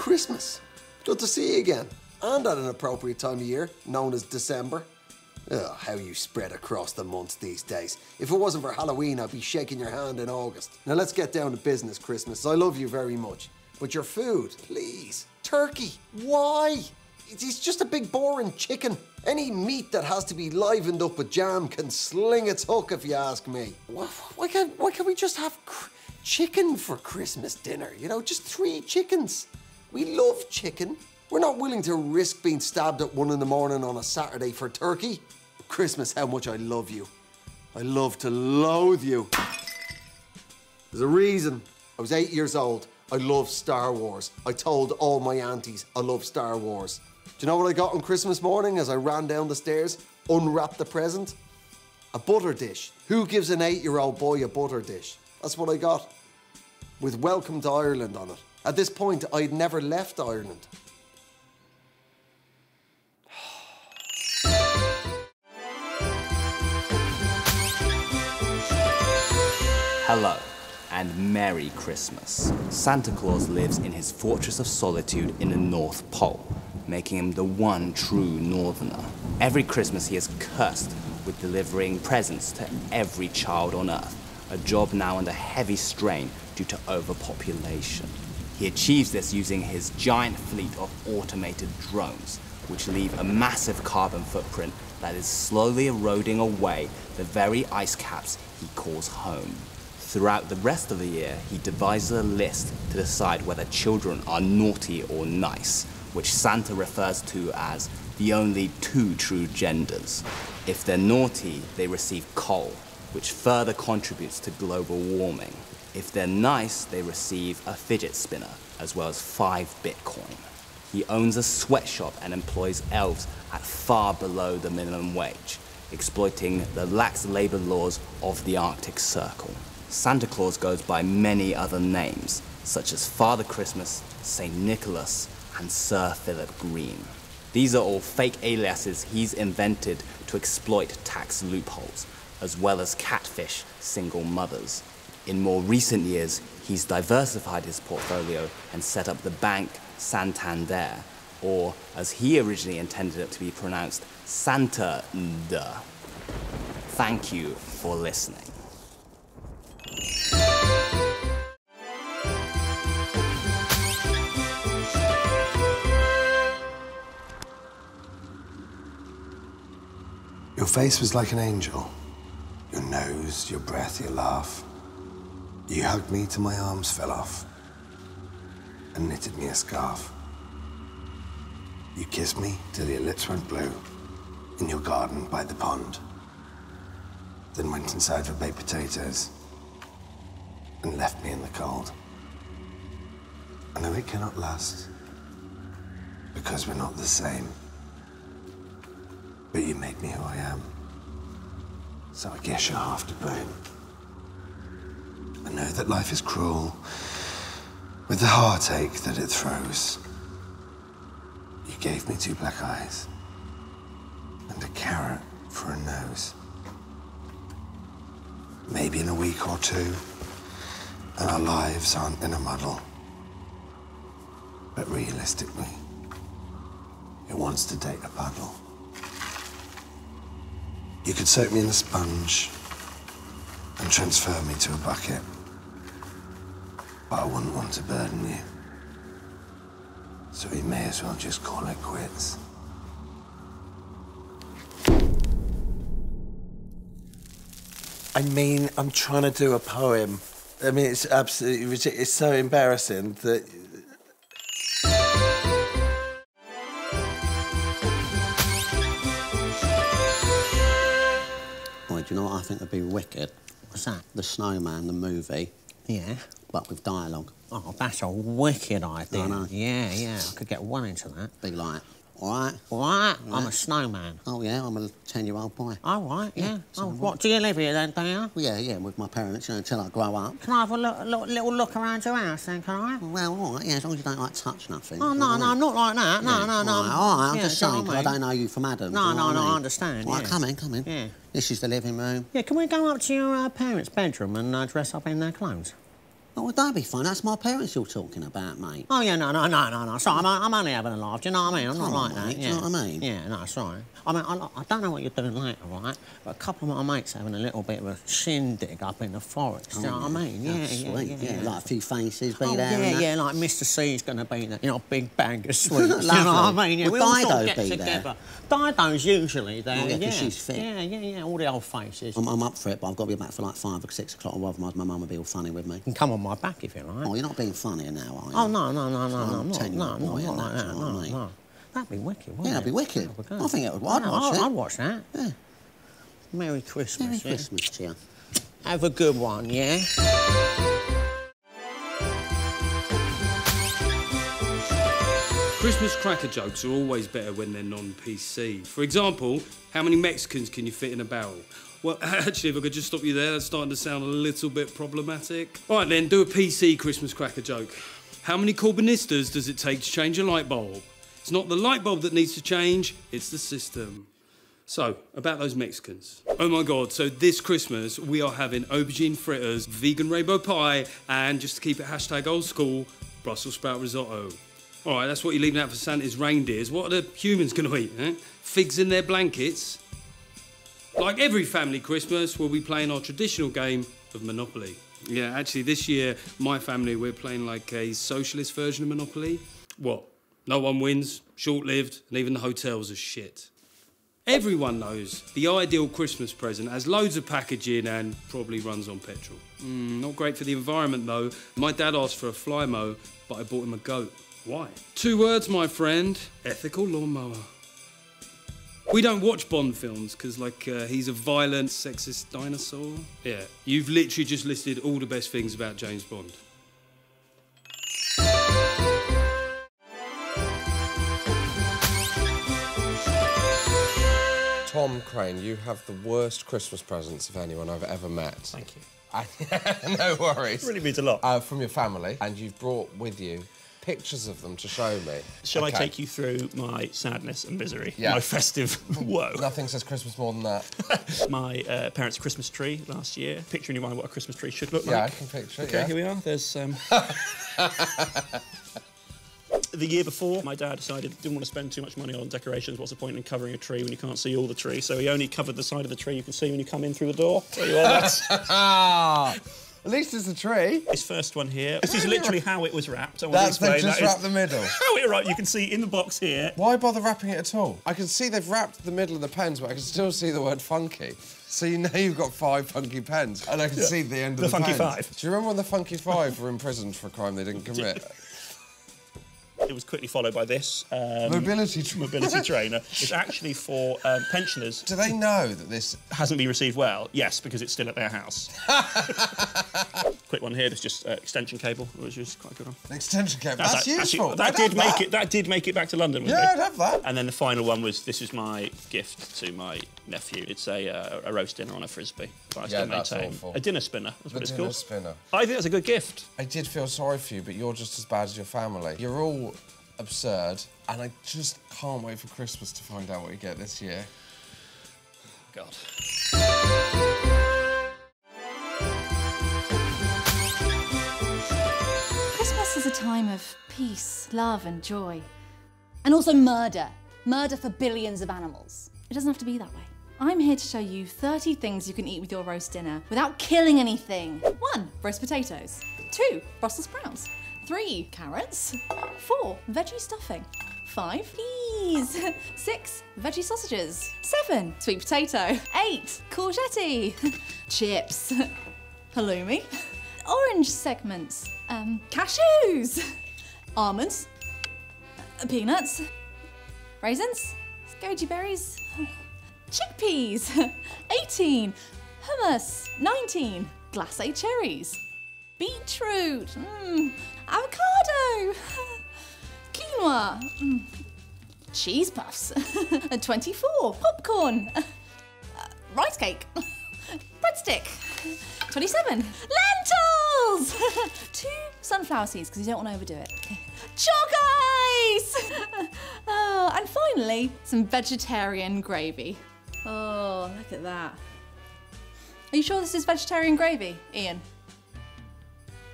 Christmas. Good to see you again. And at an appropriate time of year, known as December. Oh, how you spread across the months these days. If it wasn't for Halloween, I'd be shaking your hand in August. Now let's get down to business, Christmas. I love you very much. But your food, please. Turkey, why? It's just a big boring chicken. Any meat that has to be livened up with jam can sling its hook, if you ask me. Why can't we just have chicken for Christmas dinner? You know, just 3 chickens. We love chicken. We're not willing to risk being stabbed at 1 in the morning on a Saturday for turkey. Christmas, how much I love you. I love to loathe you. There's a reason. I was 8 years old. I love Star Wars. I told all my aunties I love Star Wars. Do you know what I got on Christmas morning as I ran down the stairs, unwrapped the present? A butter dish. Who gives an 8-year-old boy a butter dish? That's what I got. With Welcome to Ireland on it. At this point, I'd never left Ireland. Hello, and Merry Christmas. Santa Claus lives in his fortress of solitude in the North Pole, making him the one true northerner. Every Christmas he is cursed with delivering presents to every child on Earth, a job now under heavy strain due to overpopulation. He achieves this using his giant fleet of automated drones, which leave a massive carbon footprint that is slowly eroding away the very ice caps he calls home. Throughout the rest of the year, he devises a list to decide whether children are naughty or nice, which Santa refers to as the only 2 true genders. If they're naughty, they receive coal, which further contributes to global warming. If they're nice, they receive a fidget spinner, as well as 5 Bitcoin. He owns a sweatshop and employs elves at far below the minimum wage, exploiting the lax labor laws of the Arctic Circle. Santa Claus goes by many other names, such as Father Christmas, St. Nicholas, and Sir Philip Green. These are all fake aliases he's invented to exploit tax loopholes, as well as catfish single mothers. In more recent years, he's diversified his portfolio and set up the bank Santander, or as he originally intended it to be pronounced, Santa-nda. Thank you for listening. Your face was like an angel. Your nose, your breath, your laugh. You hugged me till my arms fell off and knitted me a scarf. You kissed me till your lips went blue in your garden by the pond. Then went inside for baked potatoes and left me in the cold. I know it cannot last because we're not the same. But you made me who I am. So I guess you're half to blame. I know that life is cruel with the heartache that it throws. You gave me 2 black eyes and a carrot for a nose. Maybe in a week or 2, and our lives aren't in a muddle. But realistically, it wants to date a puddle. You could soak me in a sponge and transfer me to a bucket, but I wouldn't want to burden you. So we may as well just call it quits. I mean, I'm trying to do a poem. I mean, it's absolutely ridiculous. It's so embarrassing that... Well, do you know what I think would be wicked? What's that? The Snowman, the movie. Yeah. But with dialogue. Oh, that's a wicked idea. I know. Yeah, yeah, I could get well into that. Be like, all right? All right, Yeah. I'm a snowman. Oh, yeah, I'm a 10-year-old boy. All right, yeah. so Oh, what? what, do you live here then, do you? Well, yeah, with my parents, you know, until I grow up. Can I have a little look around your house then, can I? Well, all right, yeah, as long as you don't, like, touch nothing. Oh, you know no, what no, I mean? I'm not like that. No, Yeah, no, no. All right, I'm Yeah, just do you know saying, what I because I mean? don't know you from Adam. No, do you know no, what no, I mean? I understand, All right, yeah. come in. Yeah. This is the living room. Yeah, can we go up to your parents' bedroom and dress up in their clothes? Oh, well, don't be funny. That's my parents you're talking about, mate. Oh, yeah, no. Sorry, I'm only having a laugh. Do you know what I mean? I'm not Come like on, that. mate, Yeah. do you know what I mean? Yeah, no, sorry. I mean, I don't know what you're doing later, right? But a couple of my mates having a little bit of a shindig up in the forest. Do you know what I mean? Yeah, Sweet, yeah. like a few faces be Oh, there and that. yeah, like Mr. C's going to be there. You know, big bag of sweets. Do you know Lovely. what I mean? Yeah, Would we all sort Dido of get be together. Dido's usually there. Oh, yeah, 'cause she's fit. Yeah, all the old faces. I'm up for it, but I've got to be back for like 5 or 6 o'clock, or otherwise my mum will be all funny with me. You can come on my back if you like. Oh, you're not being funny now, are you? Oh, no, I'm I'm not. telling you, No, boy, not and like that, that. do you know what I mean? No. That'd be wicked, wouldn't Yeah, it? that'd be wicked. That'd be good. I think I'd watch it. I'd watch that. Yeah. Merry Christmas. Merry yeah? Christmas to you. Have a good one, yeah? Christmas cracker jokes are always better when they're non-PC. For example, how many Mexicans can you fit in a barrel? Well, actually, if I could just stop you there, that's starting to sound a little bit problematic. All right, then, do a PC Christmas cracker joke. How many Corbynistas does it take to change a light bulb? It's not the light bulb that needs to change, it's the system. So, about those Mexicans. Oh my God, so this Christmas we are having aubergine fritters, vegan rainbow pie, and just to keep it hashtag old school, Brussels sprout risotto. All right, that's what you're leaving out for Santa's reindeers. What are the humans going to eat, eh? Figs in their blankets? Like every family Christmas, we'll be playing our traditional game of Monopoly. Yeah, actually, this year, my family, we're playing like a socialist version of Monopoly. What? No one wins, short-lived, and even the hotels are shit. Everyone knows the ideal Christmas present has loads of packaging and probably runs on petrol. Not great for the environment, though. My dad asked for a Flymo, but I bought him a goat. Why? 2 words, my friend. Ethical lawnmower. We don't watch Bond films because, he's a violent, sexist dinosaur. Yeah, you've literally just listed all the best things about James Bond. Tom Crane, you have the worst Christmas presents of anyone I've ever met. Thank you. No worries. It really means a lot. From your family, and you've brought with you pictures of them to show me. Shall I take you through my sadness and misery? Yeah. My festive woe. Nothing says Christmas more than that. My parents' Christmas tree last year. Picture in your mind what a Christmas tree should look Yeah, like. I can picture it, Okay, yeah. here we are. There's... The year before, my dad decided he didn't want to spend too much money on decorations. What's the point in covering a tree when you can't see all the tree? So he only covered the side of the tree you can see when you come in through the door. There you are, At least it's a tree. This first one here. This is literally how it was wrapped. I want That's to explain. they just That is wrapped the middle. How it wrapped. You can see in the box here. Why bother wrapping it at all? I can see they've wrapped the middle of the pens, but I can still see the word funky. So you know you've got 5 funky pens, and I can see the end of the funky pens. 5. Do you remember when the funky 5 were imprisoned for a crime they didn't commit? It was quickly followed by this. Mobility trainer. It's actually for pensioners. Do they know that this hasn't been received well? Yes, because it's still at their house. Quick one here. There's just extension cable, which is quite a good one. An extension cable. That's useful. That did make it back to London with me. Yeah, I'd have that. And then the final one was, this is my gift to my nephew. It's a roast dinner on a frisbee. But I still that's maintain awful. a dinner spinner. That's what it's called. Spinner. I think that's a good gift. I did feel sorry for you, but you're just as bad as your family. You're all absurd, and I just can't wait for Christmas to find out what you get this year. God. Christmas is a time of peace, love and joy. And also murder. Murder for billions of animals. It doesn't have to be that way. I'm here to show you 30 things you can eat with your roast dinner without killing anything. 1. Roast potatoes. 2. Brussels sprouts. 3. Carrots. 4. Veggie stuffing. 5. Peas. 6. Veggie sausages. 7. Sweet potato. 8. Courgette. Chips. Halloumi. Orange segments. Cashews. Almonds. Peanuts. Raisins. Goji berries. Chickpeas. 18. Hummus. 19. Glacé cherries. Beetroot. Avocado. Quinoa. Cheese puffs. 24. Popcorn. Rice cake. Breadstick. 27. Lentils. 2 sunflower seeds, because you don't want to overdo it. Chalk ice. And finally, some vegetarian gravy. Oh, look at that. Are you sure this is vegetarian gravy, Ian?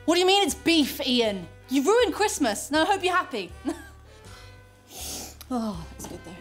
What do you mean it's beef, Ian? You ruined Christmas. No, I hope you're happy. Oh, that's good though.